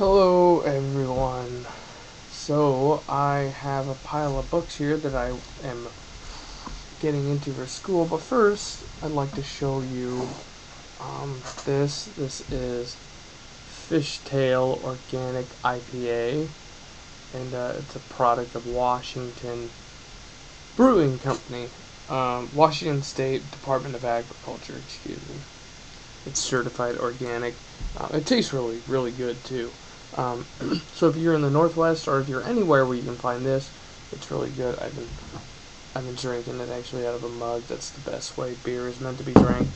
Hello everyone. So I have a pile of books here that I am getting into for school, but first I'd like to show you this. This is Fishtail Organic IPA, and it's a product of Washington Brewing Company, Washington State Department of Agriculture, excuse me. It's certified organic. It tastes really, really good too. Um, so if you're in the Northwest or if you're anywhere where you can find this, it's really good. I've been drinking it actually out of a mug. That's the best way beer is meant to be drank,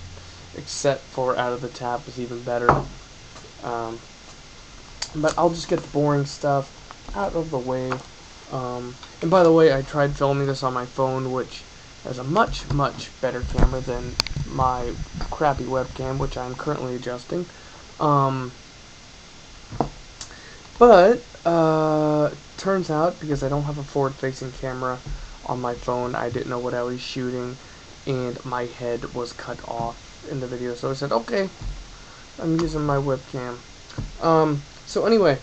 except for out of the tap is even better. Um, but I'll just get the boring stuff out of the way. And by the way, I tried filming this on my phone, which has a much, much better camera than my crappy webcam, which I'm currently adjusting. But turns out, because I don't have a forward-facing camera on my phone, I didn't know what I was shooting, and my head was cut off in the video. So I said, okay, I'm using my webcam. So anyway,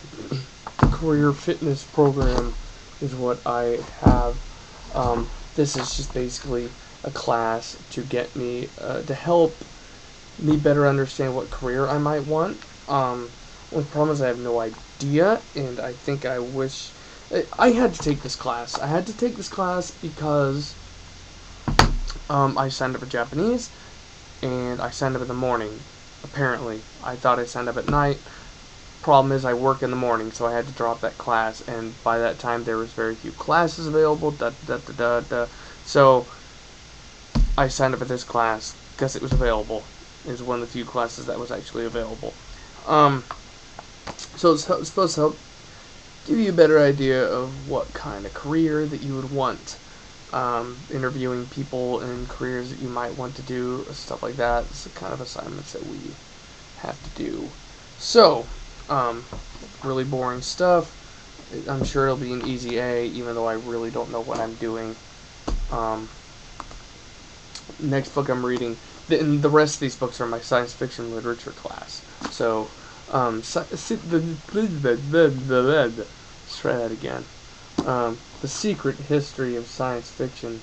career fitness program is what I have. This is just basically a class to get me, to help me better understand what career I might want. The problem is I have no idea, and I think I wish I had to take this class. I had to take this class because I signed up for Japanese, and I signed up in the morning. Apparently, I thought I signed up at night. Problem is, I work in the morning, so I had to drop that class, and by that time there was very few classes available. So I signed up for this class because it was available. It was one of the few classes that was actually available. So it's supposed to help give you a better idea of what kind of career that you would want. Interviewing people in careers that you might want to do, stuff like that. It's the kind of assignments that we have to do. So, really boring stuff. I'm sure it'll be an easy A, even though I really don't know what I'm doing. Next book I'm reading, and the rest of these books are my science fiction literature class. So, let's try that again. The Secret History of Science Fiction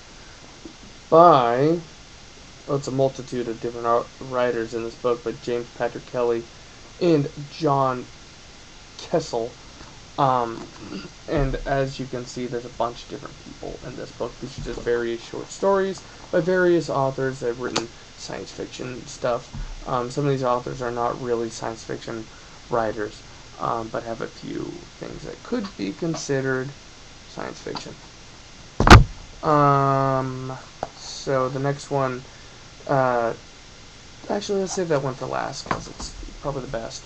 by, it's a multitude of different writers in this book, but James Patrick Kelly and John Kessel. And as you can see, there's a bunch of different people in this book. These are just various short stories by various authors that have written science fiction stuff. Some of these authors are not really science fiction writers, but have a few things that could be considered science fiction. So the next one, actually let's save that one for last because it's probably the best.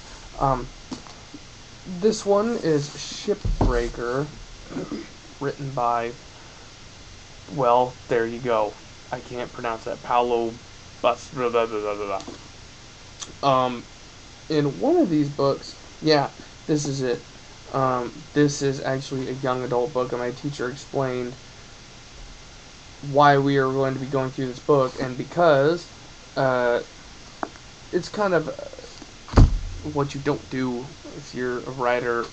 This one is Shipbreaker, written by, well, there you go. I can't pronounce that. Paulo Bus. Blah, blah, blah, blah, blah. In one of these books, yeah, this is it. This is actually a young adult book, and my teacher explained why we are going to be going through this book, and because it's kind of what you don't do if you're a writer.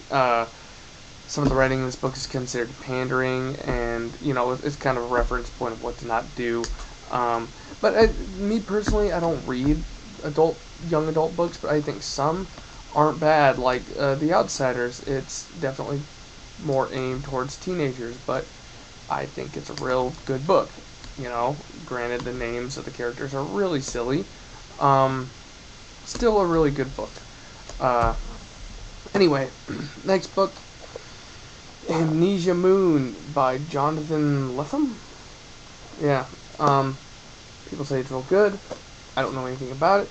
Some of the writing in this book is considered pandering, and it's kind of a reference point of what to not do. But me personally, I don't read young adult books, but I think some aren't bad. Like The Outsiders, it's definitely more aimed towards teenagers, but I think it's a real good book. Granted, the names of the characters are really silly. Still a really good book. Anyway, next book, Amnesia Moon by Jonathan Lethem. Yeah, people say it's real good. I don't know anything about it.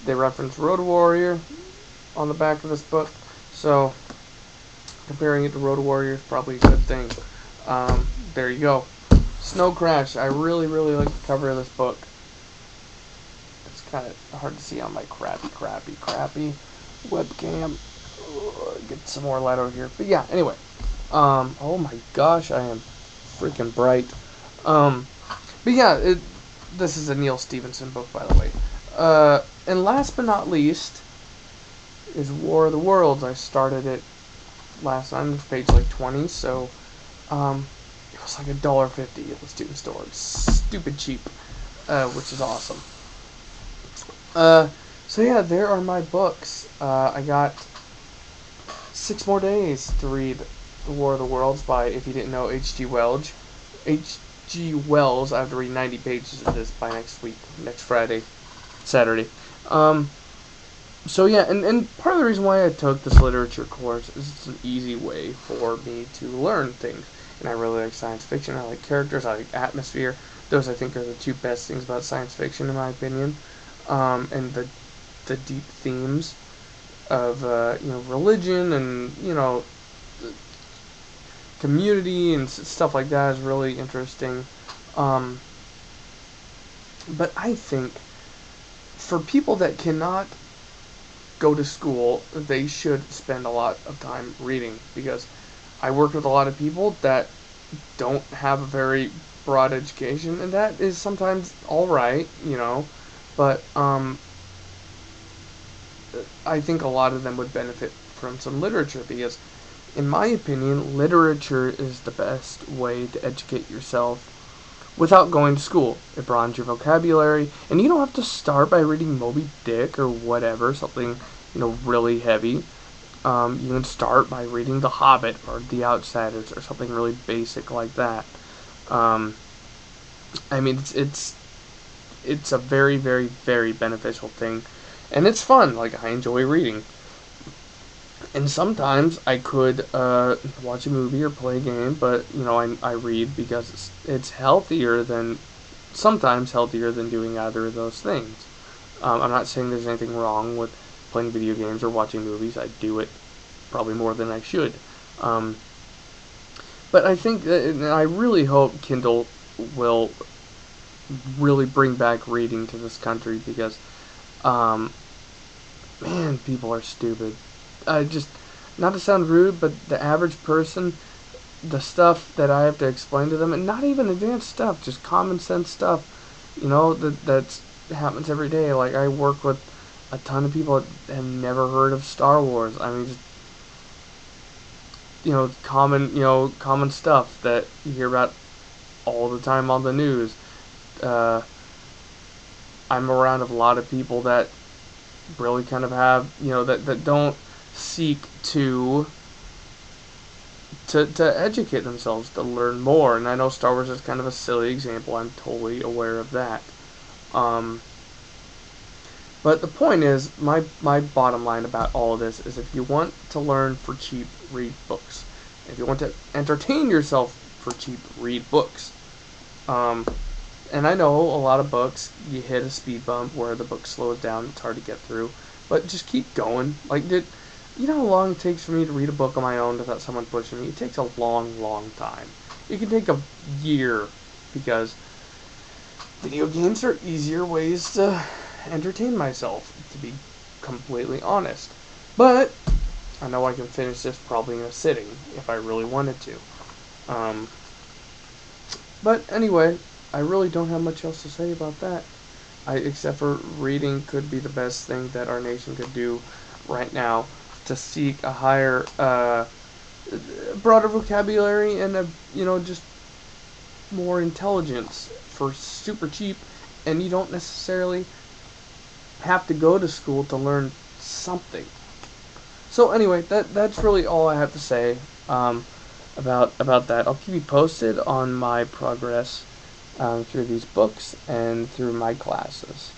They reference Road Warrior on the back of this book, so comparing it to Road Warrior is probably a good thing. There you go. Snow Crash. I really, really like the cover of this book. It's kind of hard to see on my crappy webcam. Get some more light over here. But yeah, anyway. Oh my gosh, I am freaking bright. But yeah, this is a Neil Stevenson book, by the way. And last but not least is War of the Worlds. I started it last night on page like 20, so it was like $1.50 at the student store. It's stupid cheap, which is awesome. Uh, so yeah, there are my books. I got 6 more days to read The War of the Worlds by, if you didn't know, H.G. Wells. H.G. Wells. I have to read 90 pages of this by next week, next Friday, Saturday. So yeah, and part of the reason why I took this literature course is it's an easy way for me to learn things. And I really like science fiction. I like characters. I like atmosphere. Those I think are the two best things about science fiction, in my opinion. And the deep themes of religion and community and stuff like that is really interesting. Um, but I think for people that cannot go to school, they should spend a lot of time reading, because I work with a lot of people that don't have a very broad education, and that is sometimes all right, but I think a lot of them would benefit from some literature, because in my opinion, literature is the best way to educate yourself without going to school. It broadens your vocabulary, and you don't have to start by reading Moby Dick or whatever, something really heavy. You can start by reading The Hobbit or The Outsiders or something really basic like that. Um, I mean, it's a very, very, very beneficial thing, and it's fun. Like, I enjoy reading. And sometimes I could watch a movie or play a game, but I read because it's healthier than sometimes healthier than doing either of those things. I'm not saying there's anything wrong with playing video games or watching movies. I do it probably more than I should. Um, but I think and I really hope Kindle will really bring back reading to this country, because um, man, people are stupid. I just, not to sound rude, but the average person, the stuff that I have to explain to them, and not even advanced stuff, just common sense stuff, that happens every day. Like, I work with a ton of people that have never heard of Star Wars. I mean, just, common stuff that you hear about all the time on the news. Uh, I'm around a lot of people that really kind of have, that don't seek to educate themselves, to learn more. And I know Star Wars is kind of a silly example. I'm totally aware of that. Um, but the point is, my bottom line about all of this is, if you want to learn for cheap, read books. If you want to entertain yourself for cheap, read books. Um, and I know a lot of books, you hit a speed bump where the book slows down, it's hard to get through. But just keep going. Like, you know how long it takes for me to read a book on my own without someone pushing me? It takes a long, long time. It can take a year, because video games are easier ways to entertain myself, to be completely honest. But I know I can finish this probably in a sitting if I really wanted to. Um, but anyway, I really don't have much else to say about that. Except for reading could be the best thing that our nation could do right now to seek a higher, broader vocabulary and just more intelligence for super cheap, and you don't necessarily have to go to school to learn something. So anyway, that's really all I have to say about that. I'll keep you posted on my progress through these books and through my classes.